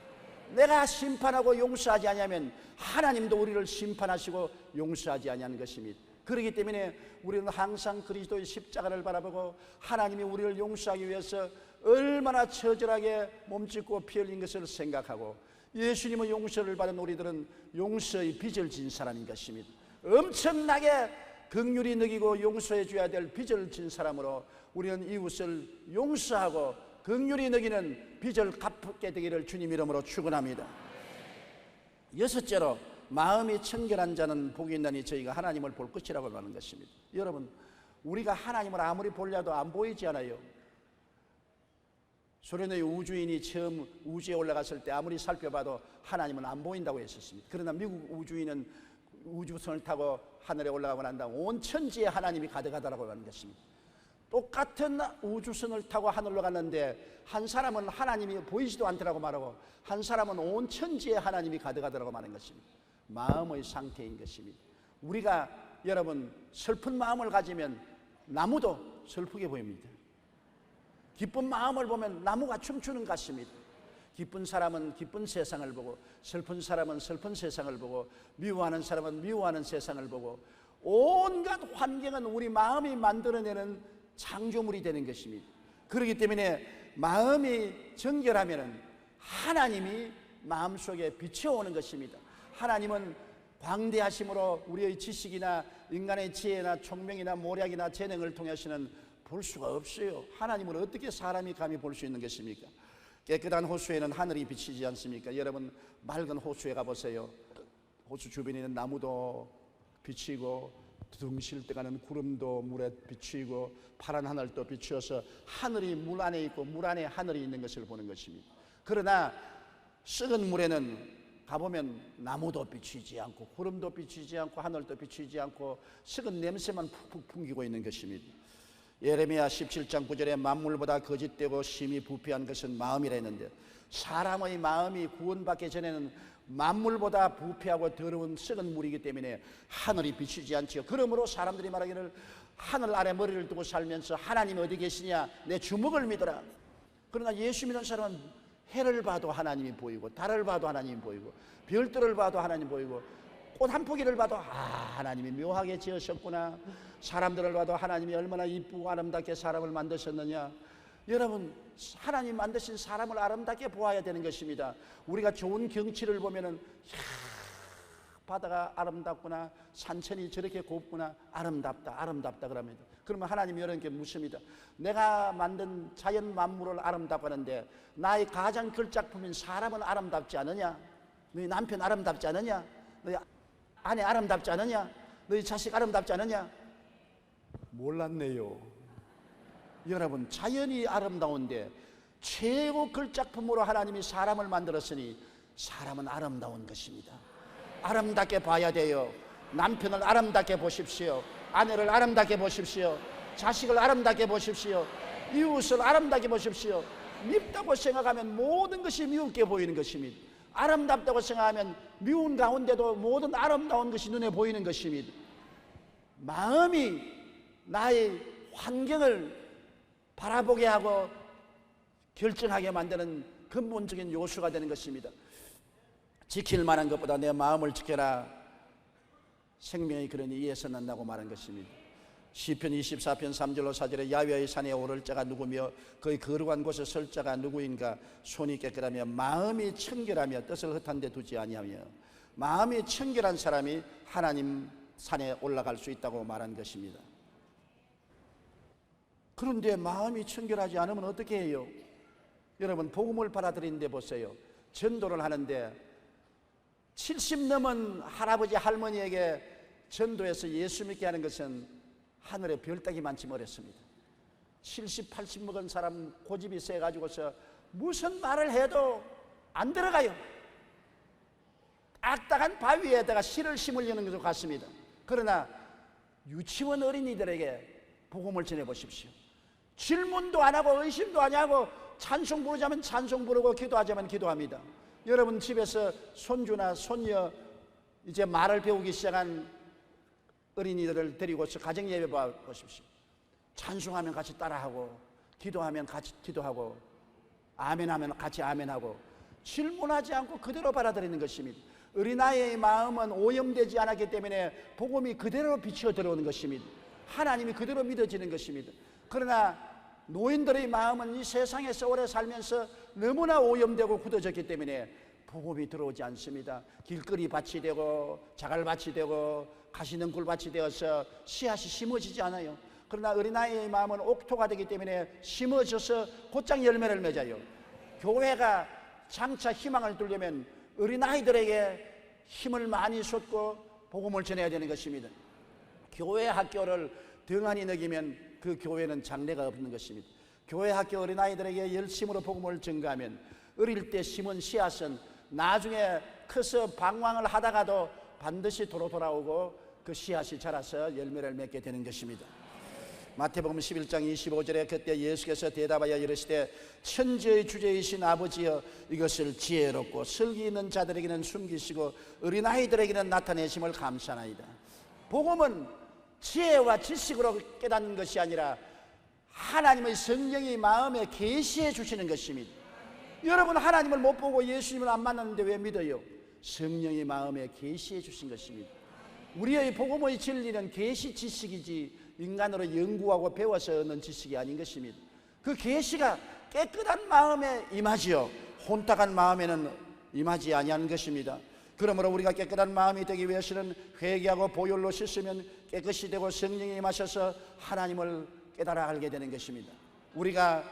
내가 심판하고 용서하지 아니하면 하나님도 우리를 심판하시고 용서하지 아니하는 것입니다. 그렇기 때문에 우리는 항상 그리스도의 십자가를 바라보고 하나님이 우리를 용서하기 위해서 얼마나 처절하게 몸짓고 피 흘린 것을 생각하고 예수님의 용서를 받은 우리들은 용서의 빚을 진 사람인 것입니다. 엄청나게 긍휼히 여기고 용서해 줘야 될 빚을 진 사람으로 우리는 이웃을 용서하고 긍휼히 여기는 빚을 갚게 되기를 주님 이름으로 축원합니다. 여섯째로 마음이 청결한 자는 복이 있나니 저희가 하나님을 볼 것이라고 하는 것입니다. 여러분, 우리가 하나님을 아무리 보려도 안 보이지 않아요? 소련의 우주인이 처음 우주에 올라갔을 때 아무리 살펴봐도 하나님은 안 보인다고 했었습니다. 그러나 미국 우주인은 우주선을 타고 하늘에 올라가고 난 다음 온 천지에 하나님이 가득하다고 하는 것입니다. 똑같은 우주선을 타고 하늘로 갔는데 한 사람은 하나님이 보이지도 않더라고 말하고 한 사람은 온 천지에 하나님이 가득하더라고 말하는 것입니다. 마음의 상태인 것입니다. 우리가 여러분 슬픈 마음을 가지면 나무도 슬프게 보입니다. 기쁜 마음을 보면 나무가 춤추는 것 같습니다. 기쁜 사람은 기쁜 세상을 보고 슬픈 사람은 슬픈 세상을 보고 미워하는 사람은 미워하는 세상을 보고 온갖 환경은 우리 마음이 만들어내는 창조물이 되는 것입니다. 그렇기 때문에 마음이 정결하면 하나님이 마음속에 비춰오는 것입니다. 하나님은 광대하심으로 우리의 지식이나 인간의 지혜나 총명이나 모략이나 재능을 통해서는 볼 수가 없어요. 하나님을 어떻게 사람이 감히 볼 수 있는 것입니까? 깨끗한 호수에는 하늘이 비치지 않습니까? 여러분 맑은 호수에 가보세요. 호수 주변에 있는 나무도 비치고 둥실 떠가는 구름도 물에 비치고 파란 하늘도 비추어서 하늘이 물 안에 있고 물 안에 하늘이 있는 것을 보는 것입니다. 그러나 썩은 물에는 가보면 나무도 비추지 않고 구름도 비추지 않고 하늘도 비추지 않고 썩은 냄새만 푹푹 풍기고 있는 것입니다. 예레미야 17장 9절에 만물보다 거짓되고 심히 부패한 것은 마음이라 했는데 사람의 마음이 구원받기 전에는 만물보다 부패하고 더러운 썩은 물이기 때문에 하늘이 비추지 않지요. 그러므로 사람들이 말하기를 하늘 아래 머리를 두고 살면서 하나님 어디 계시냐 내 주먹을 믿어라. 그러나 예수 믿는 사람은 해를 봐도 하나님이 보이고 달을 봐도 하나님이 보이고 별들을 봐도 하나님이 보이고 꽃 한 포기를 봐도 하나님이 묘하게 지으셨구나. 사람들을 봐도 하나님이 얼마나 이쁘고 아름답게 사람을 만드셨느냐. 여러분 하나님 만드신 사람을 아름답게 보아야 되는 것입니다. 우리가 좋은 경치를 보면은 바다가 아름답구나, 산천이 저렇게 곱구나, 아름답다 그럽니다. 그러면 하나님이 여러분께 묻습니다. 내가 만든 자연 만물을 아름답고 하는데 나의 가장 걸작품인 사람은 아름답지 않느냐? 너희 남편 아름답지 않느냐? 너희 아내 아름답지 않느냐? 너희 자식 아름답지 않느냐? 몰랐네요. 여러분 자연이 아름다운데 최고 걸작품으로 하나님이 사람을 만들었으니 사람은 아름다운 것입니다. 아름답게 봐야 돼요. 남편을 아름답게 보십시오. 아내를 아름답게 보십시오. 자식을 아름답게 보십시오. 이웃을 아름답게 보십시오. 밉다고 생각하면 모든 것이 미웁게 보이는 것입니다. 아름답다고 생각하면 미운 가운데도 모든 아름다운 것이 눈에 보이는 것입니다. 마음이 나의 환경을 바라보게 하고 결정하게 만드는 근본적인 요소가 되는 것입니다. 지킬 만한 것보다 내 마음을 지켜라. 생명이 그러니 이에서 난다고 말한 것입니다. 시편 24편 3절로 4절에 야훼의 산에 오를 자가 누구며 그의 거룩한 곳에 설 자가 누구인가. 손이 깨끗하며 마음이 청결하며 뜻을 헛한 데 두지 아니하며. 마음이 청결한 사람이 하나님 산에 올라갈 수 있다고 말한 것입니다. 그런데 마음이 청결하지 않으면 어떻게 해요? 여러분, 복음을 받아들이는데 보세요. 전도를 하는데 70 넘은 할아버지 할머니에게 전도해서 예수 믿게 하는 것은 하늘에 별 따기 많지 어렵습니다. 70, 80 먹은 사람 고집이 세가지고서 무슨 말을 해도 안 들어가요. 딱딱한 바위에다가 씨를 심으려는 것과 같습니다. 그러나 유치원 어린이들에게 복음을 전해보십시오. 질문도 안 하고 의심도 안 하고 찬송 부르자면 찬송 부르고 기도하자면 기도합니다. 여러분 집에서 손주나 손녀 이제 말을 배우기 시작한 어린이들을 데리고서 가정예배 보십시오. 찬송하면 같이 따라하고 기도하면 같이 기도하고 아멘하면 같이 아멘하고 질문하지 않고 그대로 받아들이는 것입니다. 어린아이의 마음은 오염되지 않았기 때문에 복음이 그대로 비치어 들어오는 것입니다. 하나님이 그대로 믿어지는 것입니다. 그러나 노인들의 마음은 이 세상에서 오래 살면서 너무나 오염되고 굳어졌기 때문에 복음이 들어오지 않습니다. 길거리 밭이 되고 자갈밭이 되고 가시능굴 밭이 되어서 씨앗이 심어지지 않아요. 그러나 어린아이의 마음은 옥토가 되기 때문에 심어져서 곧장 열매를 맺어요. 교회가 장차 희망을 두려면 어린아이들에게 힘을 많이 쏟고 복음을 전해야 되는 것입니다. 교회 학교를 등한히 먹이면 그 교회는 장래가 없는 것입니다. 교회 학교 어린아이들에게 열심으로 복음을 전가하면 어릴 때 심은 씨앗은 나중에 커서 방황을 하다가도 반드시 도로 돌아오고 그 씨앗이 자라서 열매를 맺게 되는 것입니다. 마태복음 11장 25절에 그때 예수께서 대답하여 이르시되 천지의 주제이신 아버지여 이것을 지혜롭고 슬기 있는 자들에게는 숨기시고 어린아이들에게는 나타내심을 감사하나이다. 복음은 지혜와 지식으로 깨닫는 것이 아니라 하나님의 성령이 마음에 계시해 주시는 것입니다. 여러분 하나님을 못 보고 예수님을 안 만났는데 왜 믿어요? 성령이 마음에 계시해 주신 것입니다. 우리의 복음의 진리는 계시 지식이지 인간으로 연구하고 배워서 얻는 지식이 아닌 것입니다. 그 계시가 깨끗한 마음에 임하지요. 혼탁한 마음에는 임하지 아니하는 것입니다. 그러므로 우리가 깨끗한 마음이 되기 위해서는 회개하고 보혈로 씻으면 깨끗이 되고 성령이 임하셔서 하나님을 깨달아 알게 되는 것입니다. 우리가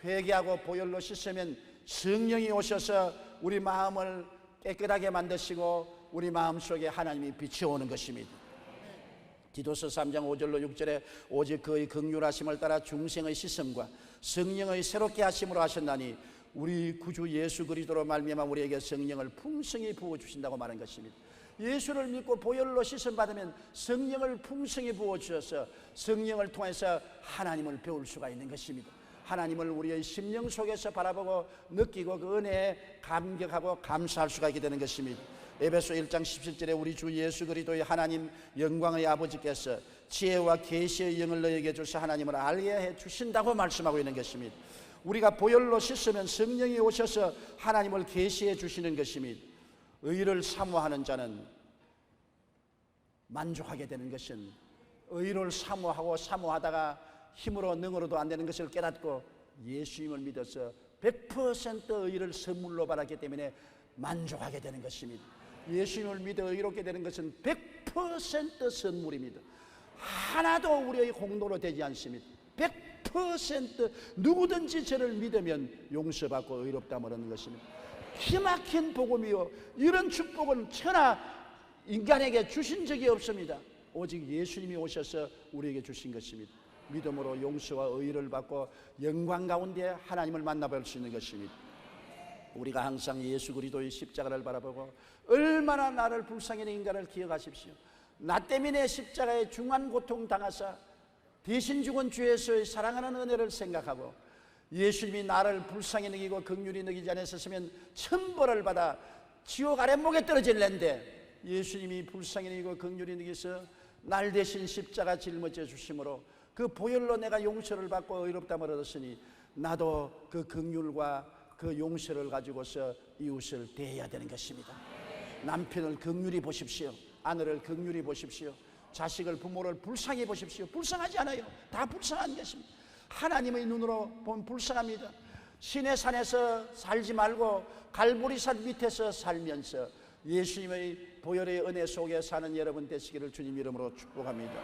회개하고 보혈로 씻으면 성령이 오셔서 우리 마음을 깨끗하게 만드시고 우리 마음속에 하나님이 비춰오는 것입니다. 디도서 3장 5절로 6절에 오직 그의 긍휼하심을 따라 중생의 씻음과 성령의 새롭게 하심으로 하셨나니 우리 구주 예수 그리스도로 말미암아 우리에게 성령을 풍성히 부어주신다고 말한 것입니다. 예수를 믿고 보혈로 씻음 받으면 성령을 풍성히 부어주셔서 성령을 통해서 하나님을 배울 수가 있는 것입니다. 하나님을 우리의 심령 속에서 바라보고 느끼고 그 은혜에 감격하고 감사할 수가 있게 되는 것입니다. 에베소 1장 17절에 우리 주 예수 그리스도의 하나님 영광의 아버지께서 지혜와 계시의 영을 너에게 주셔 하나님을 알게 해 주신다고 말씀하고 있는 것입니다. 우리가 보혈로 씻으면 성령이 오셔서 하나님을 계시해 주시는 것입니다. 의를 사모하는 자는 만족하게 되는 것은 의를 사모하고 사모하다가 힘으로 능으로도 안 되는 것을 깨닫고 예수님을 믿어서 100% 의를 선물로 받았기 때문에 만족하게 되는 것입니다. 예수님을 믿어 의롭게 되는 것은 100% 선물입니다. 하나도 우리의 공로로 되지 않습니다. 100% 누구든지 저를 믿으면 용서받고 의롭다함을 얻는 것입니다. 기막힌 복음이요, 이런 축복은 천하 인간에게 주신 적이 없습니다. 오직 예수님이 오셔서 우리에게 주신 것입니다. 믿음으로 용서와 의를 받고 영광 가운데 하나님을 만나볼 수 있는 것입니다. 우리가 항상 예수 그리스도의 십자가를 바라보고 얼마나 나를 불쌍히 여긴 인간을 기억하십시오. 나 때문에 십자가에 중한 고통 당하사 대신 죽은 주 예수의 사랑하는 은혜를 생각하고 예수님이 나를 불쌍히 여기고 긍휼히 여기지 않았으면 천벌을 받아 지옥 아랫목에 떨어질랜데 예수님이 불쌍히 여기고 긍휼히 여기서 날 대신 십자가 짊어져 주심으로 그 보혈로 내가 용서를 받고 의롭다함을 얻었으니 나도 그 긍휼과 그 용서를 가지고서 이웃을 대해야 되는 것입니다. 남편을 긍휼히 보십시오. 아내를 긍휼히 보십시오. 자식을, 부모를 불쌍히 보십시오. 불쌍하지 않아요. 다 불쌍한 것입니다. 하나님의 눈으로 보면 불쌍합니다. 시내산에서 살지 말고 갈보리산 밑에서 살면서 예수님의 보혈의 은혜 속에 사는 여러분 되시기를 주님 이름으로 축복합니다.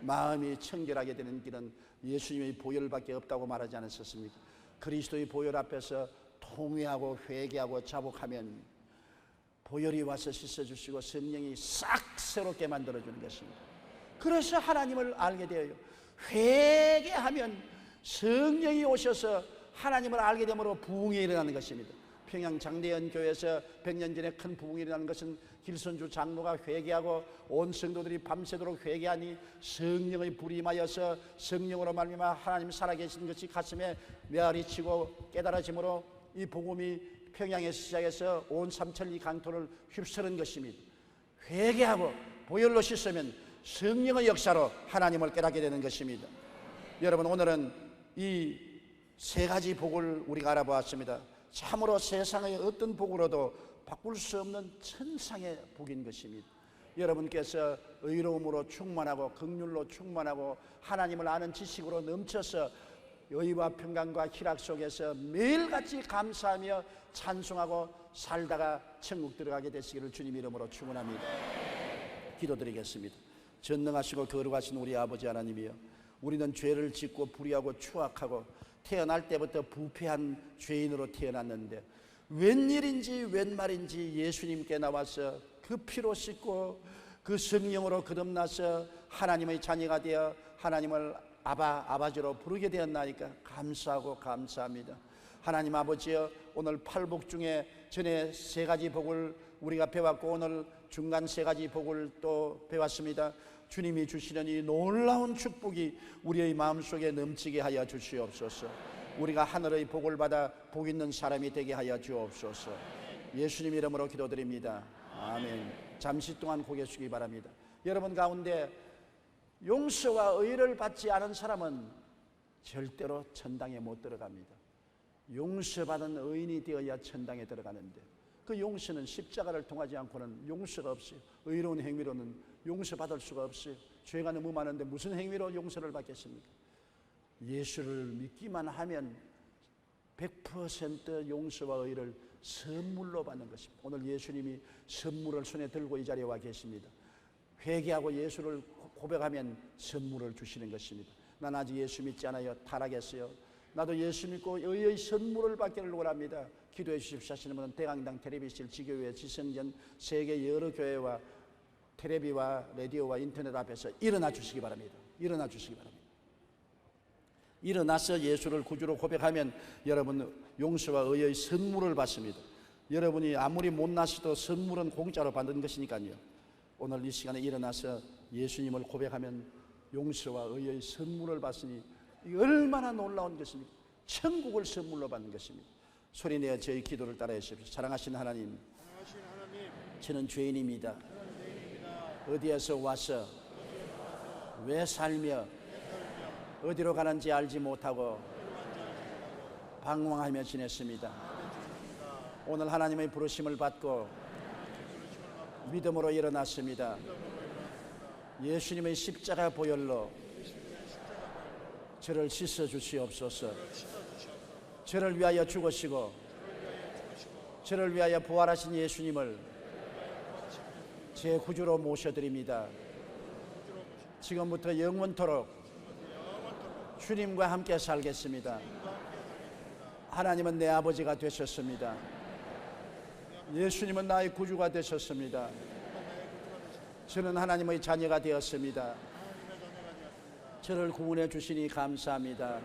마음이 청결하게 되는 길은 예수님의 보혈밖에 없다고 말하지 않았었습니까? 그리스도의 보혈 앞에서 통회하고 회개하고 자복하면 보혈이 와서 씻어주시고 성령이 싹 새롭게 만들어주는 것입니다. 그래서 하나님을 알게 되어요. 회개하면 성령이 오셔서 하나님을 알게 되므로 부흥이 일어나는 것입니다. 평양 장대현 교회에서 100년 전에 큰 부흥이 일어나는 것은 길선주 장로가 회개하고 온 성도들이 밤새도록 회개하니 성령의 불이 임하여서 성령으로 말미암아 하나님 살아계신 것이 가슴에 메아리치고 깨달아짐으로 이 복음이 평양에서 시작해서 온 삼천리 강토를 휩쓰는 것입니다. 회개하고 보혈로 씻으면 성령의 역사로 하나님을 깨닫게 되는 것입니다. 여러분, 오늘은 이 세 가지 복을 우리가 알아보았습니다. 참으로 세상의 어떤 복으로도 바꿀 수 없는 천상의 복인 것입니다. 여러분께서 의로움으로 충만하고 긍휼로 충만하고 하나님을 아는 지식으로 넘쳐서 의와 평강과 희락 속에서 매일같이 감사하며 찬송하고 살다가 천국 들어가게 되시기를 주님 이름으로 축원합니다. 기도드리겠습니다. 전능하시고 거룩하신 우리 아버지 하나님이여, 우리는 죄를 짓고 불의하고 추악하고 태어날 때부터 부패한 죄인으로 태어났는데 웬일인지 웬말인지 예수님께 나와서 그 피로 씻고 그 성령으로 거듭나서 하나님의 자녀가 되어 하나님을 아버지로 부르게 되었나이까 감사하고 감사합니다. 하나님 아버지여, 오늘 팔복 중에 전에 세 가지 복을 우리가 배웠고 오늘 중간 세 가지 복을 또 배웠습니다. 주님이 주시는 이 놀라운 축복이 우리의 마음속에 넘치게 하여 주시옵소서. 우리가 하늘의 복을 받아 복 있는 사람이 되게 하여 주옵소서. 예수님 이름으로 기도드립니다. 아멘. 잠시 동안 고개 숙이기 바랍니다. 여러분 가운데 용서와 의를 받지 않은 사람은 절대로 천당에 못 들어갑니다. 용서받은 의인이 되어야 천당에 들어가는데 그 용서는 십자가를 통하지 않고는 용서가 없어요. 의로운 행위로는 용서받을 수가 없어요. 죄가 너무 많은데 무슨 행위로 용서를 받겠습니까? 예수를 믿기만 하면 100% 용서와 의를 선물로 받는 것입니다. 오늘 예수님이 선물을 손에 들고 이 자리에 와 계십니다. 회개하고 예수를 고백하면 선물을 주시는 것입니다. 난 아직 예수 믿지 않아요. 타락했어요. 나도 예수 믿고 의의 선물을 받기를 원합니다. 기도해 주십시오 하시는 분은 대강당 텔레비실 지교회 지성전 세계 여러 교회와 텔레비와 라디오와 인터넷 앞에서 일어나 주시기 바랍니다. 일어나 주시기 바랍니다. 일어나서 예수를 구주로 고백하면 여러분 용서와 의의 선물을 받습니다. 여러분이 아무리 못나서도 선물은 공짜로 받는 것이니까요. 오늘 이 시간에 일어나서 예수님을 고백하면 용서와 의의 선물을 받으니 얼마나 놀라운 것입니까? 천국을 선물로 받는 것입니다. 소리내어 저희 기도를 따라해 주십시오. 사랑하신 하나님, 저는 죄인입니다. 어디에서 와서 왜 살며 어디로 가는지 알지 못하고 방황하며 지냈습니다. 오늘 하나님의 부르심을 받고 믿음으로 일어났습니다. 예수님의 십자가 보혈로 저를 씻어 주시옵소서. 저를 위하여 죽으시고 저를 위하여 부활하신 예수님을 제 구주로 모셔드립니다. 지금부터 영원토록 주님과 함께 살겠습니다. 하나님은 내 아버지가 되셨습니다. 예수님은 나의 구주가 되셨습니다. 저는 하나님의 자녀가 되었습니다. 저를 구원해 주시니 감사합니다.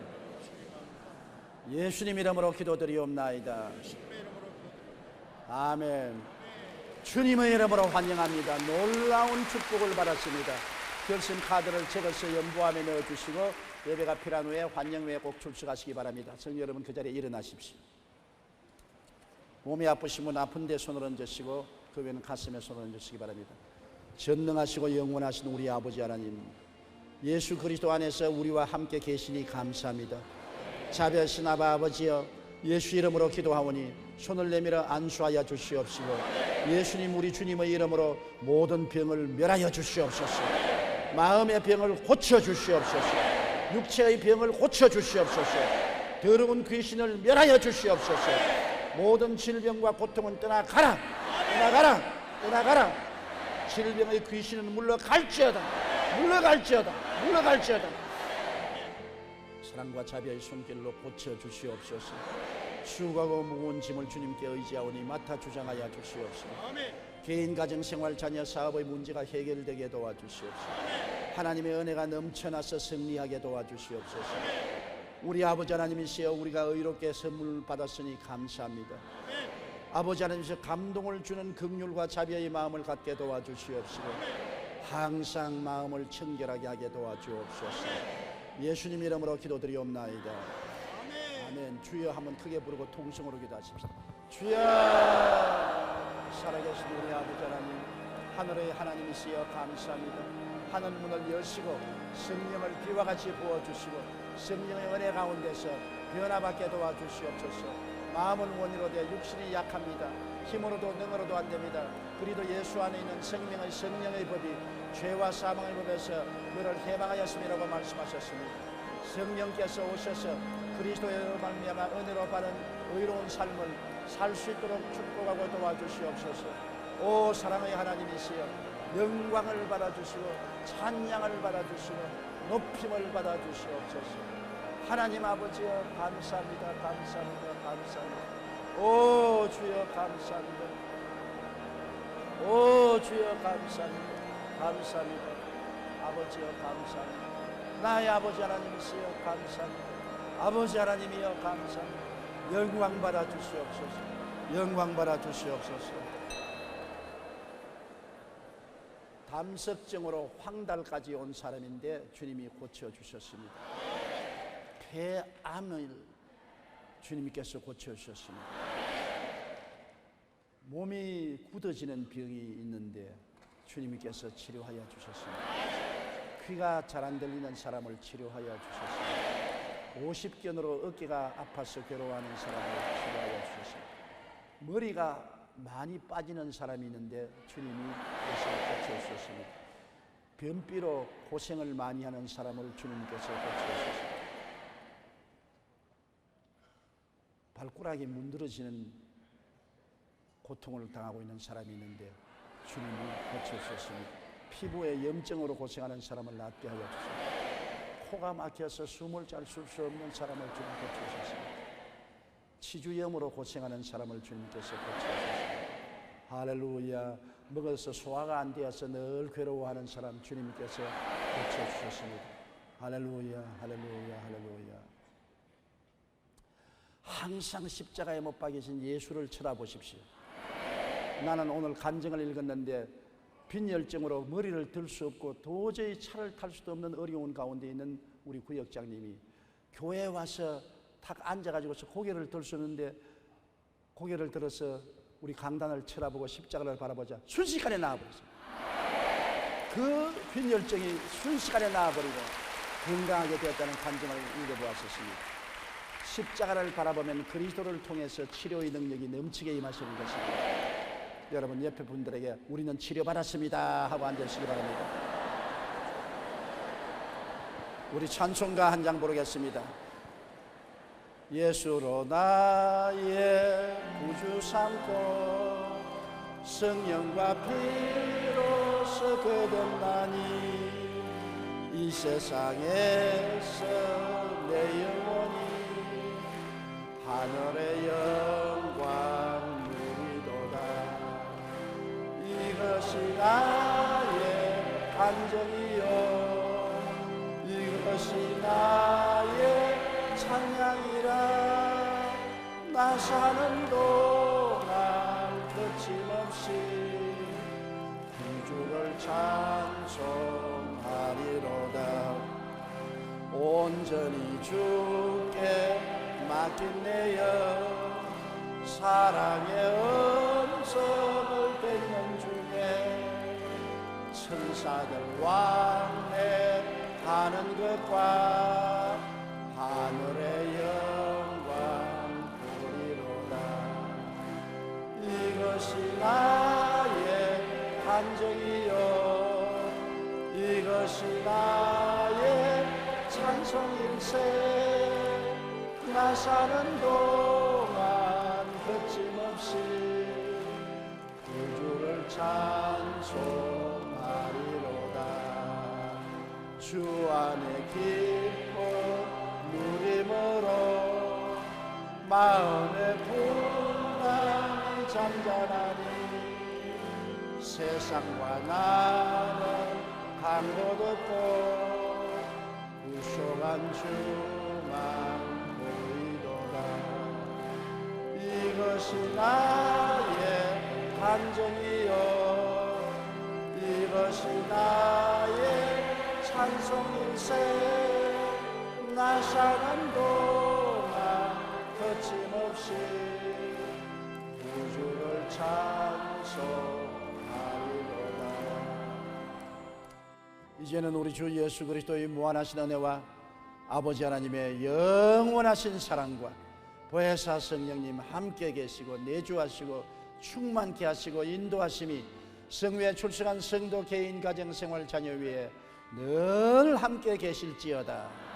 예수님 이름으로 기도드리옵나이다. 아멘. 주님의 이름으로 환영합니다. 놀라운 축복을 받았습니다. 결심 카드를 적어서 연부함에 넣어주시고 예배가 필요한 후에 환영 후에 꼭 출석하시기 바랍니다. 성도 여러분, 그 자리에 일어나십시오. 몸이 아프시면 아픈 데 손을 얹으시고 그 외에는 가슴에 손을 얹으시기 바랍니다. 전능하시고 영원하신 우리 아버지 하나님, 예수 그리스도 안에서 우리와 함께 계시니 감사합니다. 자비하신 아버지여, 예수 이름으로 기도하오니 손을 내밀어 안수하여 주시옵시고 예수님 우리 주님의 이름으로 모든 병을 멸하여 주시옵소서. 마음의 병을 고쳐 주시옵소서. 육체의 병을 고쳐 주시옵소서. 더러운 귀신을 멸하여 주시옵소서. 모든 질병과 고통은 떠나가라, 떠나가라, 떠나가라. 질병의 귀신은 물러갈지어다, 물러갈지어다, 물러갈지어다. 사랑과 자비의 손길로 고쳐 주시옵소서. 수고하고 무거운 짐을 주님께 의지하오니 맡아 주장하여 주시옵소서. 개인 가정 생활 자녀 사업의 문제가 해결되게 도와주시옵소서. 하나님의 은혜가 넘쳐나서 승리하게 도와주시옵소서. 우리 아버지 하나님이시여, 우리가 의롭게 선물 받았으니 감사합니다. 아버지 하나님이시여, 감동을 주는 긍휼과 자비의 마음을 갖게 도와주시옵시고 항상 마음을 청결하게 하게 도와주옵소서. 예수님 이름으로 기도드리옵나이다. 아멘. 주여 한번 크게 부르고 통성으로 기도하십시다. 주여, 살아계신 우리 아버지 하나님, 하늘의 하나님이시여 감사합니다. 하늘 문을 여시고 성령을 비와 같이 부어주시고 성령의 은혜 가운데서 변화받게 도와주시옵소서. 마음은 원이로 돼 육신이 약합니다. 힘으로도 능으로도 안 됩니다. 그리도 예수 안에 있는 생명의 성령의 법이 죄와 사망의 법에서 너를 해방하였음이라고 말씀하셨습니다. 성령께서 오셔서 그리스도의 말미암아 은혜로 받은 의로운 삶을 살 수 있도록 축복하고 도와주시옵소서. 오 사랑의 하나님이시여, 영광을 받아주시고 찬양을 받아주시고 높임을 받아주시옵소서. 하나님 아버지여 감사합니다, 감사합니다, 감사합니다. 오 주여 감사합니다. 오 주여 감사합니다, 감사합니다. 아버지여 감사합니다. 나의 아버지 하나님이시여 감사합니다. 아버지 하나님이여 감사합니다. 영광 받아 주시옵소서. 영광 받아 주시옵소서. 담석증으로 황달까지 온 사람인데 주님이 고쳐주셨습니다. 폐암을 주님께서 고쳐주셨습니다. 몸이 굳어지는 병이 있는데 주님께서 치료하여 주셨습니다. 귀가 잘 안 들리는 사람을 치료하여 주셨습니다. 50견으로 어깨가 아파서 괴로워하는 사람을 치료하여 주셨습니다. 머리가 많이 빠지는 사람이 있는데 주님이 고쳐주셨습니다. 변비로 고생을 많이 하는 사람을 주님께서 고쳐주셨습니다. 발가락이 문드러지는 고통을 당하고 있는 사람이 있는데 주님이 고쳐주셨습니다. 피부에 염증으로 고생하는 사람을 낫게 하여 주셨습니다. 코가 막혀서 숨을 잘 쉴 수 없는 사람을 주님 고쳐주셨습니다. 치주염으로 고생하는 사람을 주님께서 고쳐주셨습니다. 할렐루야. 먹어서 소화가 안 되어서 늘 괴로워하는 사람 주님께서 고쳐주셨습니다. 할렐루야, 할렐루야, 할렐루야. 항상 십자가에 못 박이신 예수를 쳐다보십시오. 나는 오늘 간증을 읽었는데 빈혈증으로 머리를 들 수 없고 도저히 차를 탈 수도 없는 어려운 가운데 있는 우리 구역장님이 교회에 와서 탁 앉아가지고서 고개를 들 수 없는데 고개를 들어서 우리 강단을 쳐다보고 십자가를 바라보자 순식간에 나아버렸어요. 그 빈혈증이 순식간에 나아버리고 건강하게 되었다는 간증을 읽어보았었습니다. 십자가를 바라보면 그리스도를 통해서 치료의 능력이 넘치게 임하시는 것입니다. 여러분 옆에 분들에게 우리는 치료받았습니다 하고 앉으시기 바랍니다. 우리 찬송가 한 장 부르겠습니다. 예수로 나의 구주 삼고 성령과 피로서 거듭나니 이 세상에서 내 영혼이 하늘의 영광 이것이 나의 간증이요 이것이 나의 찬양이라 나 사는 동안 거침없이 구주를 찬송하리라. 온전히 주께 맡긴 내 영 사랑의 음성을 듣는 중에 천사들 왕래하는 것과 하늘의 영광 보리로다. 이것이 나의 간증이요 이것이 나의 찬송일세. 나 사는 동안 거침없이 구주를 찬송하리로다. 주 안에 기쁨 누림으로 마음의 풍랑이 잠잠하니 세상과 나는 강도 듣고 구속한 주만 보이도다. 이것이 나의 간증이요 이것이 나의 찬송일세. 나 사는 동안 거침없이 구주를 찬송하리로다. 이제는 우리 주 예수 그리스도의 무한하신 은혜와 아버지 하나님의 영원하신 사랑과 보혜사 성령님 함께 계시고 내주하시고 충만케 하시고 인도하심이 성회에 출석한 성도 개인 가정 생활 자녀 위에 늘 함께 계실지어다.